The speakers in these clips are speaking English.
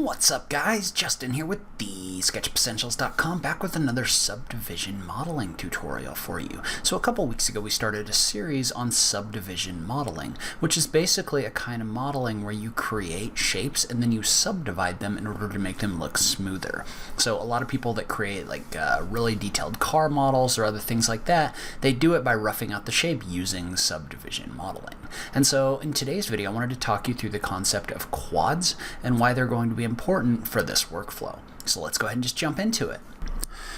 What's up, guys? Justin here with TheSketchUpEssentials.com, back with another subdivision modeling tutorial for you. So a couple weeks ago we started a series on subdivision modeling, which is basically a kind of modeling where you create shapes and then you subdivide them in order to make them look smoother. So a lot of people that create like really detailed car models or other things like that, they do it by roughing out the shape using subdivision modeling. And so in today's video I wanted to talk you through the concept of quads and why they're going to be important for this workflow. So let's go ahead and just jump into it.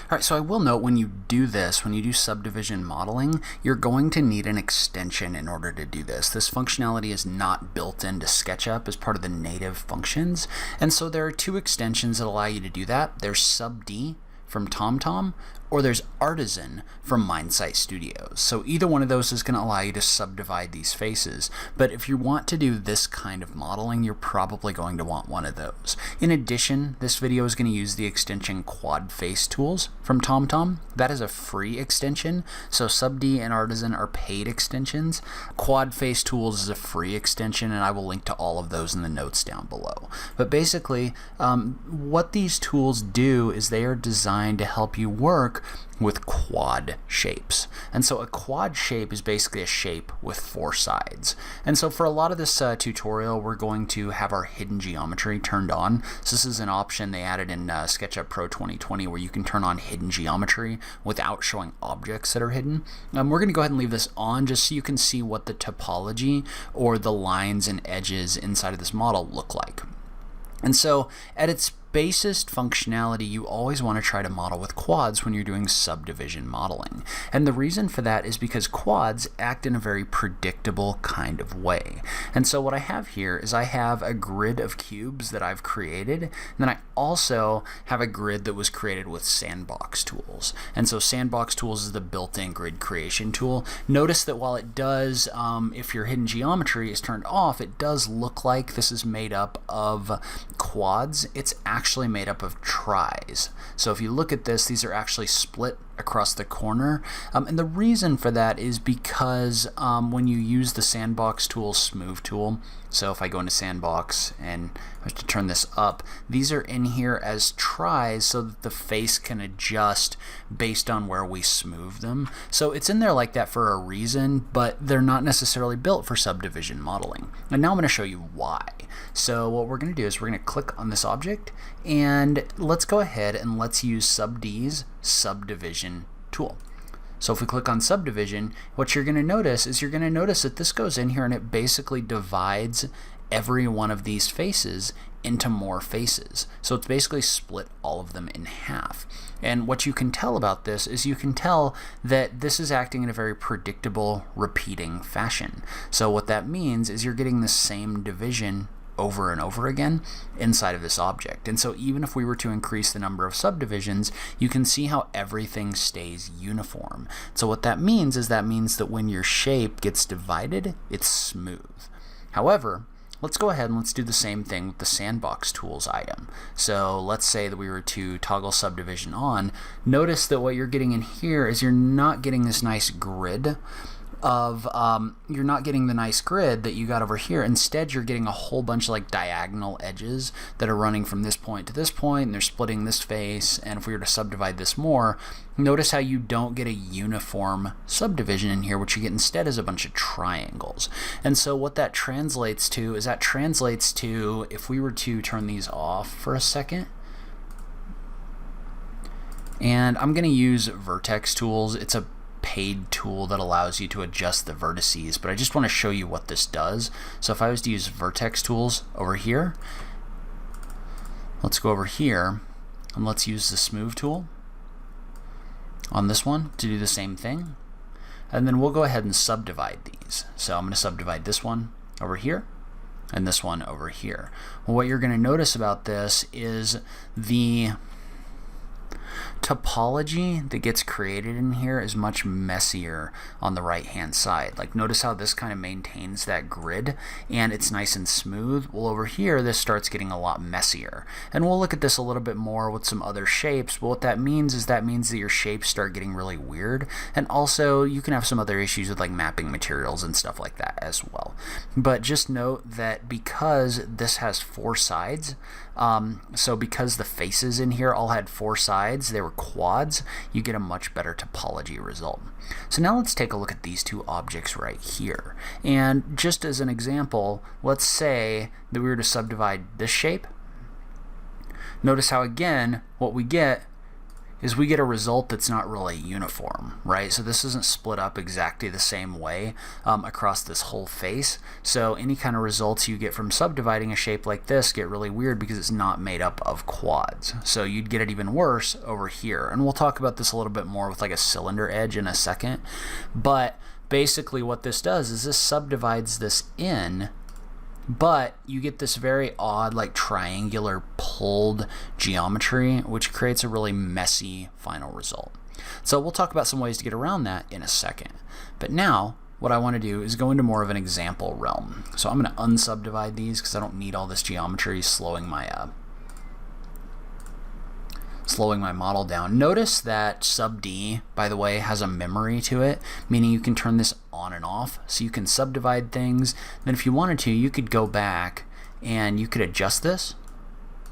Alright, so I will note when you do this, when you do subdivision modeling, you're going to need an extension in order to do this. This functionality is not built into SketchUp as part of the native functions, and so there are two extensions that allow you to do that. There's Subd from TomTom, or there's ARTISAN from MindSight Studios. So either one of those is going to allow you to subdivide these faces, but if you want to do this kind of modeling, you're probably going to want one of those. In addition, this video is going to use the extension QUADFACE tools from TomTom. That is a free extension, so Subd and ARTISAN are paid extensions. QUADFACE tools is a free extension, and I will link to all of those in the notes down below. But basically, what these tools do is they are designed to help you work with quad shapes. And so a quad shape is basically a shape with four sides. And so for a lot of this tutorial, we're going to have our hidden geometry turned on. So this is an option they added in SketchUp Pro 2020 where you can turn on hidden geometry without showing objects that are hidden. We're going to go ahead and leave this on just so you can see what the topology or the lines and edges inside of this model look like. And so at its basest functionality, you always want to try to model with quads when you're doing subdivision modeling. And the reason for that is because quads act in a very predictable kind of way. And so what I have here is I have a grid of cubes that I've created, and then I also have a grid that was created with Sandbox tools. And so Sandbox tools is the built-in grid creation tool. Notice that while it does, if your hidden geometry is turned off, it does look like this is made up of quads. It's actually made up of tris. So if you look at this, these are actually split across the corner. And the reason for that is because when you use the Sandbox tool, Smooth tool, so if I go into Sandbox and I have to turn this up, these are in here as tris so that the face can adjust based on where we smooth them. So it's in there like that for a reason, but they're not necessarily built for subdivision modeling. And now I'm going to show you why. So what we're going to do is we're going to click on this object and let's go ahead and let's use Subd's subdivision tool. So if we click on subdivision, what you're going to notice is that this goes in here and it basically divides every one of these faces into more faces. So it's basically split all of them in half. And what you can tell about this is you can tell that this is acting in a very predictable, repeating fashion. So what that means is you're getting the same division over and over again inside of this object. And so even if we were to increase the number of subdivisions, you can see how everything stays uniform. So what that means is that when your shape gets divided, it's smooth. However, let's go ahead and let's do the same thing with the Sandbox tools item. So let's say that we were to toggle subdivision on. Notice that what you're getting in here is you're not getting this nice grid of you're not getting the nice grid that you got over here. Instead, you're getting a whole bunch of like diagonal edges that are running from this point to this point, and they're splitting this face. And if we were to subdivide this more, notice how you don't get a uniform subdivision in here. What you get instead is a bunch of triangles. And so what that translates to is if we were to turn these off for a second, and I'm going to use VERTEX tools. It's a paid tool that allows you to adjust the vertices, but I just want to show you what this does. So if I was to use VERTEX tools over here, let's go over here and let's use the Smooth tool on this one to do the same thing. And then we'll go ahead and subdivide these. So I'm going to subdivide this one over here and this one over here. Well, what you're going to notice about this is topology that gets created in here is much messier on the right hand side. Like, notice how this kind of maintains that grid and it's nice and smooth. Well, over here this starts getting a lot messier, and we'll look at this a little bit more with some other shapes. But what that means is that your shapes start getting really weird, and also you can have some other issues with like mapping materials and stuff like that as well. But just note that because this has 4 sides, so because the faces in here all had 4 sides, they were quads, you get a much better topology result. So now let's take a look at these 2 objects right here. And just as an example, let's say that we were to subdivide this shape. Notice how, again, what we get is we get a result that's not really uniform, right? So this isn't split up exactly the same way across this whole face. So any kind of results you get from subdividing a shape like this get really weird because it's not made up of quads. So you'd get it even worse over here. And we'll talk about this a little bit more with like a cylinder edge in a second. But basically what this does is this subdivides this in, but you get this very odd, like triangular pulled geometry, which creates a really messy final result. So we'll talk about some ways to get around that in a second. But now what I want to do is go into more of an example realm. So I'm going to unsubdivide these because I don't need all this geometry slowing my model down. Notice that sub D, by the way, has a memory to it, meaning you can turn this on and off. So you can subdivide things. Then if you wanted to, you could go back and you could adjust this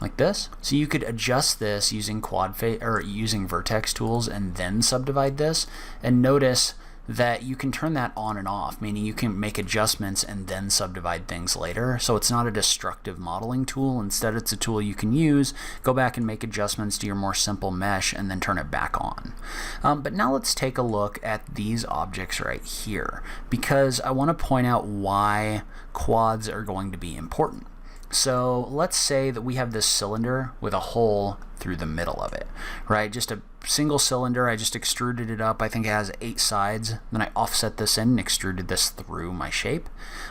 like this. So you could adjust this using QUADFACE or using VERTEX tools and then subdivide this. And notice that you can turn that on and off, meaning you can make adjustments and then subdivide things later. So it's not a destructive modeling tool. Instead, it's a tool you can use, go back and make adjustments to your more simple mesh and then turn it back on. But now let's take a look at these objects right here, because I want to point out why quads are going to be important. So let's say that we have this cylinder with a hole through the middle of it, right? Just a single cylinder. I just extruded it up. I think it has 8 sides. Then I offset this in and extruded this through my shape.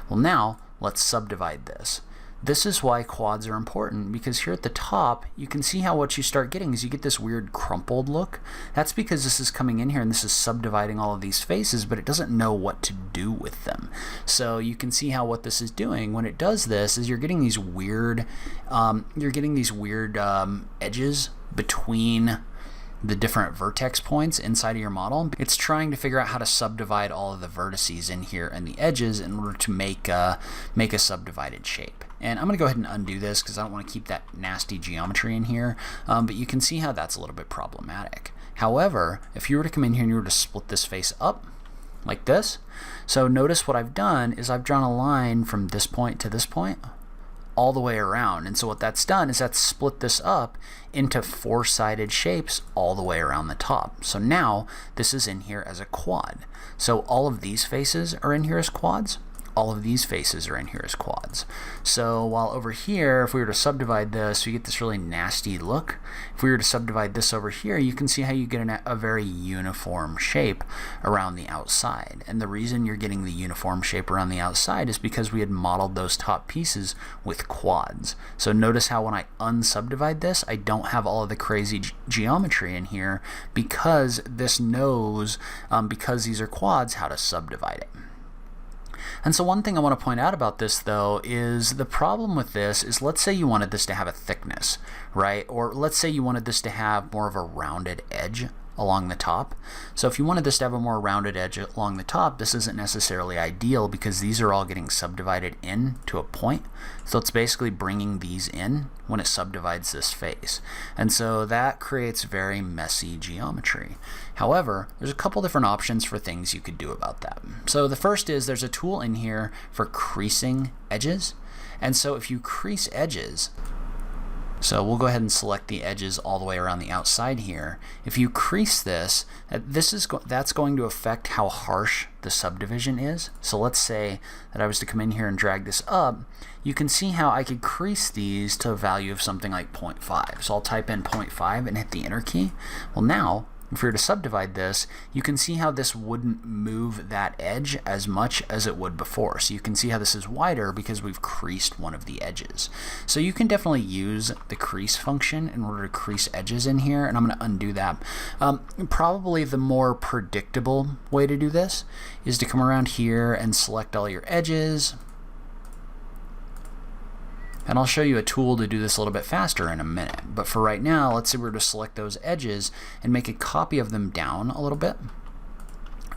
Well, now let's subdivide this. This is why quads are important, because here at the top you can see how what you start getting is you get this weird crumpled look. That's because this is coming in here and this is subdividing all of these faces, but it doesn't know what to do with them. So you can see how what this is doing when it does this is you're getting these weird edges between the different vertex points inside of your model. It's trying to figure out how to subdivide all of the vertices in here and the edges in order to make a subdivided shape. And I'm going to go ahead and undo this because I don't want to keep that nasty geometry in here, but you can see how that's a little bit problematic. However, if you were to come in here and you were to split this face up like this, so notice what I've done is I've drawn a line from this point to this point all the way around. And so what that's done is that's split this up into 4-sided shapes all the way around the top. So now this is in here as a quad. So all of these faces are in here as quads. All of these faces are in here as quads. So while over here, if we were to subdivide this, we get this really nasty look. If we were to subdivide this over here, you can see how you get a very uniform shape around the outside. And the reason you're getting the uniform shape around the outside is because we had modeled those top pieces with quads. So notice how when I unsubdivide this, I don't have all of the crazy geometry in here because this knows, because these are quads, how to subdivide it. And so one thing I want to point out about this, though, is the problem with this is, let's say you wanted this to have a thickness, right? Or let's say you wanted this to have more of a rounded edge along the top. So if you wanted this to have a more rounded edge along the top, this isn't necessarily ideal because these are all getting subdivided in to a point. So it's basically bringing these in when it subdivides this face. And so that creates very messy geometry. However, there's a couple different options for things you could do about that. So the first is there's a tool in here for creasing edges. And so if you crease edges, so we'll go ahead and select the edges all the way around the outside here. If you crease this, that's going to affect how harsh the subdivision is. So let's say that I was to come in here and drag this up. You can see how I could crease these to a value of something like 0.5. So I'll type in 0.5 and hit the enter key. Well, now if we were to subdivide this, you can see how this wouldn't move that edge as much as it would before. So you can see how this is wider because we've creased one of the edges. So you can definitely use the crease function in order to crease edges in here, and I'm going to undo that. Probably the more predictable way to do this is to come around here and select all your edges. And I'll show you a tool to do this a little bit faster in a minute. But for right now, let's say we're to select those edges and make a copy of them down a little bit.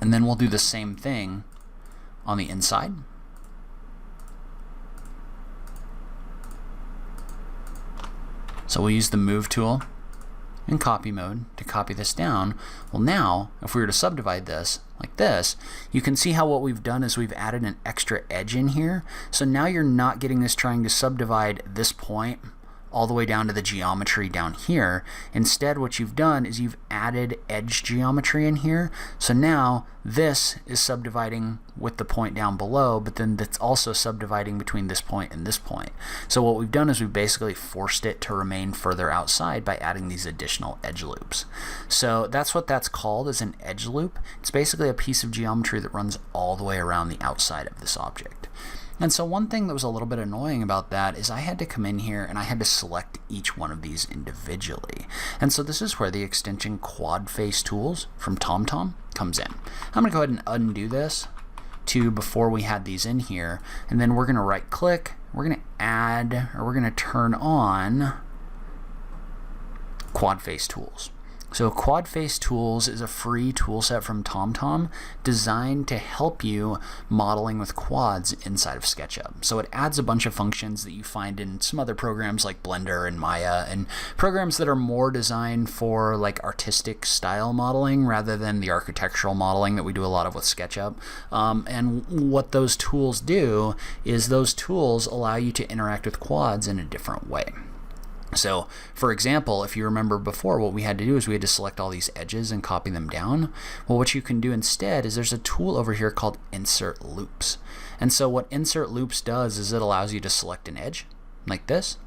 And then we'll do the same thing on the inside. So we'll use the Move tool in copy mode to copy this down. Well, now, if we were to subdivide this like this, you can see how what we've done is we've added an extra edge in here. So now you're not getting this trying to subdivide this point all the way down to the geometry down here. Instead, what you've done is you've added edge geometry in here. So now this is subdividing with the point down below, but then that's also subdividing between this point and this point. So what we've done is we've basically forced it to remain further outside by adding these additional edge loops. So that's what that's called, is an edge loop. It's basically a piece of geometry that runs all the way around the outside of this object. And so one thing that was a little bit annoying about that is I had to come in here and I had to select each one of these individually. And so this is where the extension QUADFACE tools from TomTom comes in. I'm going to go ahead and undo this to before we had these in here, and then we're going to right click, we're going to add, or we're going to turn on QUADFACE tools. So QUADFACE Tools is a free toolset from TomTom designed to help you modeling with quads inside of SketchUp. So it adds a bunch of functions that you find in some other programs like Blender and Maya, and programs that are more designed for like artistic style modeling rather than the architectural modeling that we do a lot of with SketchUp. And what those tools do is those tools allow you to interact with quads in a different way. So, for example, if you remember before, what we had to do is we had to select all these edges and copy them down. Well, what you can do instead is there's a tool over here called Insert Loops. And so what Insert Loops does is it allows you to select an edge, like this,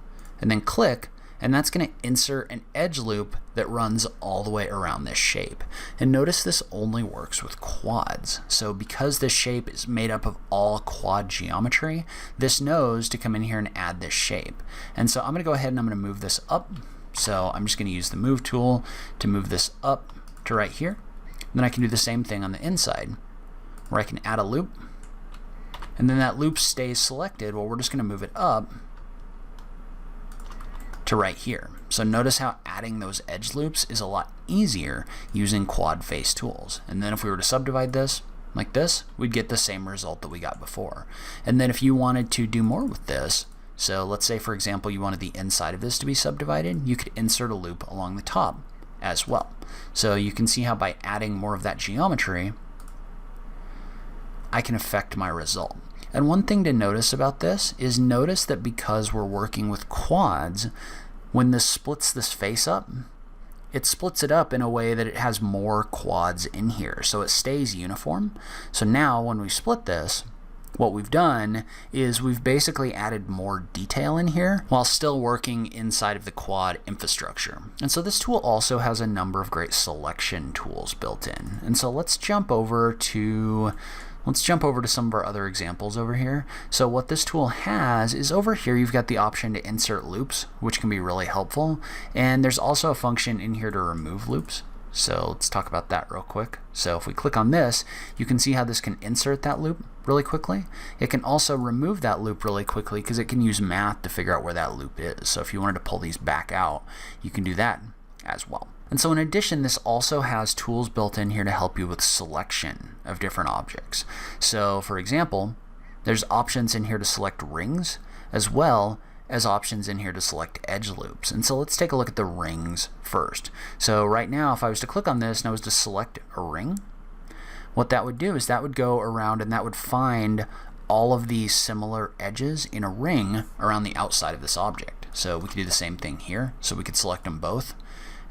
and then click, and that's going to insert an edge loop that runs all the way around this shape. And notice this only works with quads. So because this shape is made up of all quad geometry, this knows to come in here and add this shape. And so I'm going to go ahead and I'm going to move this up. So I'm just going to use the Move tool to move this up to right here. And then I can do the same thing on the inside, where I can add a loop. And then that loop stays selected. Well, we're just going to move it up to right here. So notice how adding those edge loops is a lot easier using QUADFACE tools. And then if we were to subdivide this like this, we'd get the same result that we got before. And then if you wanted to do more with this, so let's say for example you wanted the inside of this to be subdivided, you could insert a loop along the top as well. So you can see how by adding more of that geometry, I can affect my result. And one thing to notice about this is notice that because we're working with quads, when this splits this face up, it splits it up in a way that it has more quads in here. So it stays uniform. So now when we split this, what we've done is we've basically added more detail in here while still working inside of the quad infrastructure. And so this tool also has a number of great selection tools built in. And so let's jump over to some of our other examples over here. So what this tool has is over here you've got the option to insert loops, which can be really helpful. And there's also a function in here to remove loops. So let's talk about that real quick. So if we click on this, you can see how this can insert that loop really quickly. It can also remove that loop really quickly because it can use math to figure out where that loop is. So if you wanted to pull these back out, you can do that as well. And so in addition, this also has tools built in here to help you with selection of different objects. So for example, there's options in here to select rings as well as options in here to select edge loops. And so let's take a look at the rings first. So right now, if I was to click on this and I was to select a ring, what that would do is that would go around and that would find all of these similar edges in a ring around the outside of this object. So we could do the same thing here. So we could select them both,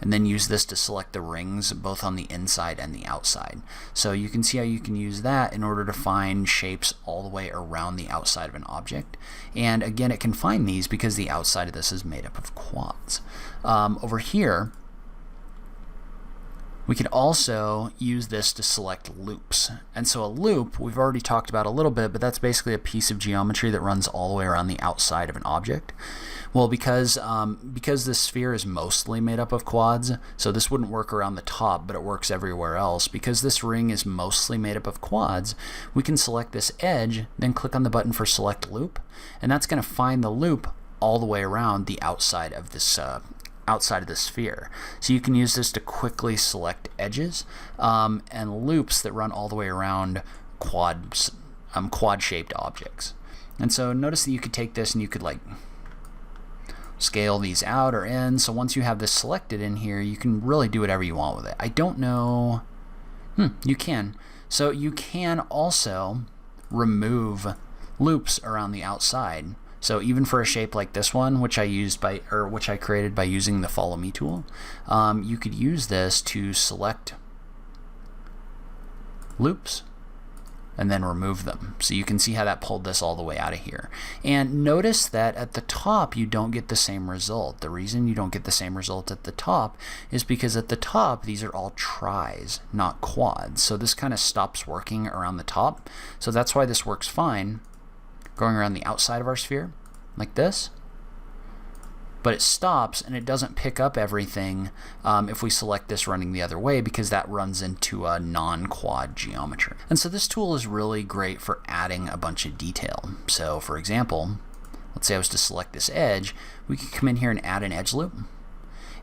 and then use this to select the rings both on the inside and the outside. So you can see how you can use that in order to find shapes all the way around the outside of an object. And again, it can find these because the outside of this is made up of quads. Over here, We could also use this to select loops. And so a loop, we've already talked about a little bit, but that's basically a piece of geometry that runs all the way around the outside of an object. Well, because this sphere is mostly made up of quads, so this wouldn't work around the top, but it works everywhere else. Because this ring is mostly made up of quads, we can select this edge, then click on the button for Select Loop, and that's going to find the loop all the way around the outside of this sphere. So you can use this to quickly select edges and loops that run all the way around quad-shaped objects. And so notice that you could take this and you could like scale these out or in. So once you have this selected in here, you can really do whatever you want with it. I don't know. You can. So you can also remove loops around the outside. So even for a shape like this one, which I created by using the Follow Me tool, you could use this to select loops and then remove them. So you can see how that pulled this all the way out of here. And notice that at the top you don't get the same result. The reason you don't get the same result at the top is because at the top these are all tris, not quads. So this kind of stops working around the top. So that's why this works fine going around the outside of our sphere like this, but it stops and it doesn't pick up everything if we select this running the other way, because that runs into a non-quad geometry. And so this tool is really great for adding a bunch of detail. So for example, let's say I was to select this edge, we could come in here and add an edge loop.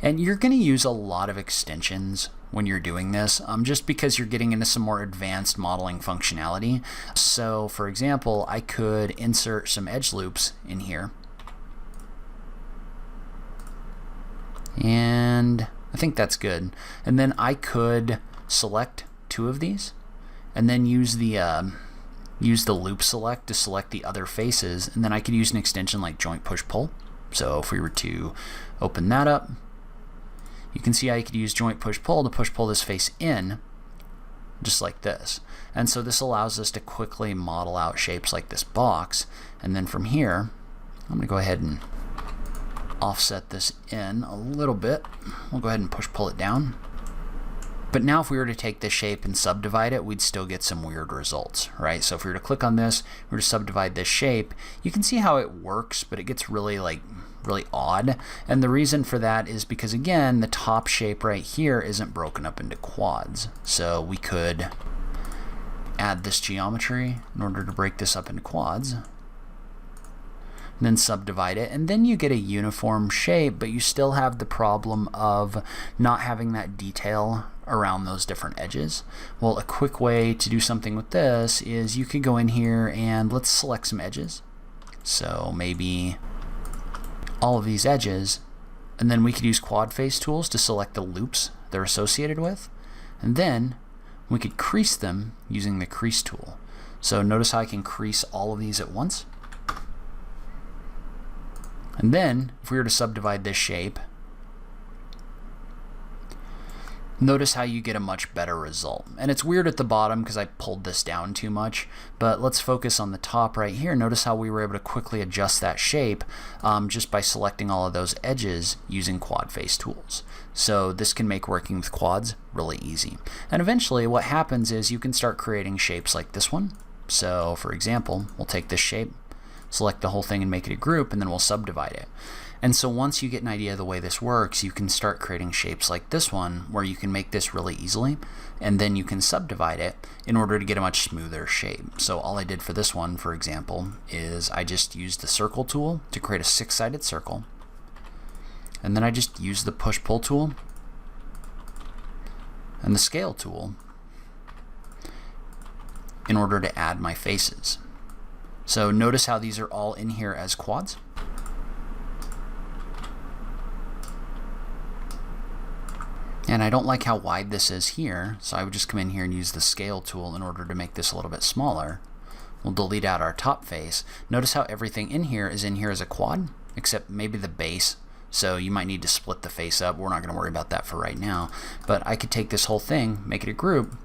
And you're going to use a lot of extensions when you're doing this, just because you're getting into some more advanced modeling functionality. So for example, I could insert some edge loops in here. And I think that's good. And then I could select 2 of these and then use the loop select to select the other faces. And then I could use an extension like joint push pull. So if we were to open that up, you can see how you could use joint push pull to push pull this face in, just like this. And so this allows us to quickly model out shapes like this box. And then from here, I'm going to go ahead and offset this in a little bit. We'll go ahead and push pull it down. But now if we were to take this shape and subdivide it, we'd still get some weird results, right? So if we were to click on this, we were to subdivide this shape, you can see how it works, but it gets really odd. And the reason for that is because, again, the top shape right here isn't broken up into quads. So we could add this geometry in order to break this up into quads, and then subdivide it, and then you get a uniform shape, but you still have the problem of not having that detail around those different edges. Well, a quick way to do something with this is you could go in here and let's select some edges. So maybe all of these edges, and then we could use QUADFACE tools to select the loops they're associated with, and then we could crease them using the crease tool. So notice how I can crease all of these at once. And then if we were to subdivide this shape, notice how you get a much better result. And it's weird at the bottom because I pulled this down too much, but let's focus on the top right here. Notice how we were able to quickly adjust that shape just by selecting all of those edges using QUADFACE tools. So this can make working with quads really easy. And eventually what happens is you can start creating shapes like this one. So for example, we'll take this shape, select the whole thing and make it a group, and then we'll subdivide it. And so once you get an idea of the way this works, you can start creating shapes like this one where you can make this really easily, and then you can subdivide it in order to get a much smoother shape. So all I did for this one, for example, is I just used the circle tool to create a 6-sided circle, and then I just used the push-pull tool and the scale tool in order to add my faces. So notice how these are all in here as quads. And I don't like how wide this is here, so I would just come in here and use the scale tool in order to make this a little bit smaller. We'll delete out our top face. Notice how everything in here is as a quad, except maybe the base. So you might need to split the face up. We're not going to worry about that for right now. But I could take this whole thing, make it a group,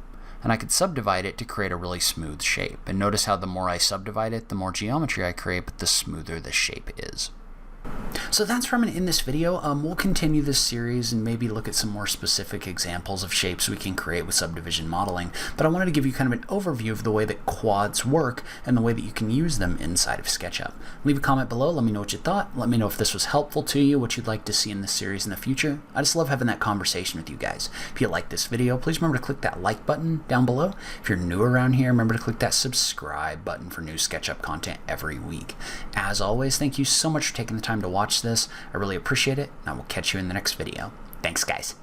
and I could subdivide it to create a really smooth shape. And notice how the more I subdivide it, the more geometry I create, but the smoother the shape is. So that's where I'm going to end this video. We'll continue this series and maybe look at some more specific examples of shapes we can create with subdivision modeling, but I wanted to give you kind of an overview of the way that quads work and the way that you can use them inside of SketchUp. Leave a comment below, let me know what you thought, let me know if this was helpful to you, what you'd like to see in this series in the future. I just love having that conversation with you guys. If you like this video, please remember to click that like button down below. If you're new around here, remember to click that subscribe button for new SketchUp content every week. As always, thank you so much for taking the time to watch this. I really appreciate it, and I will catch you in the next video. Thanks, guys.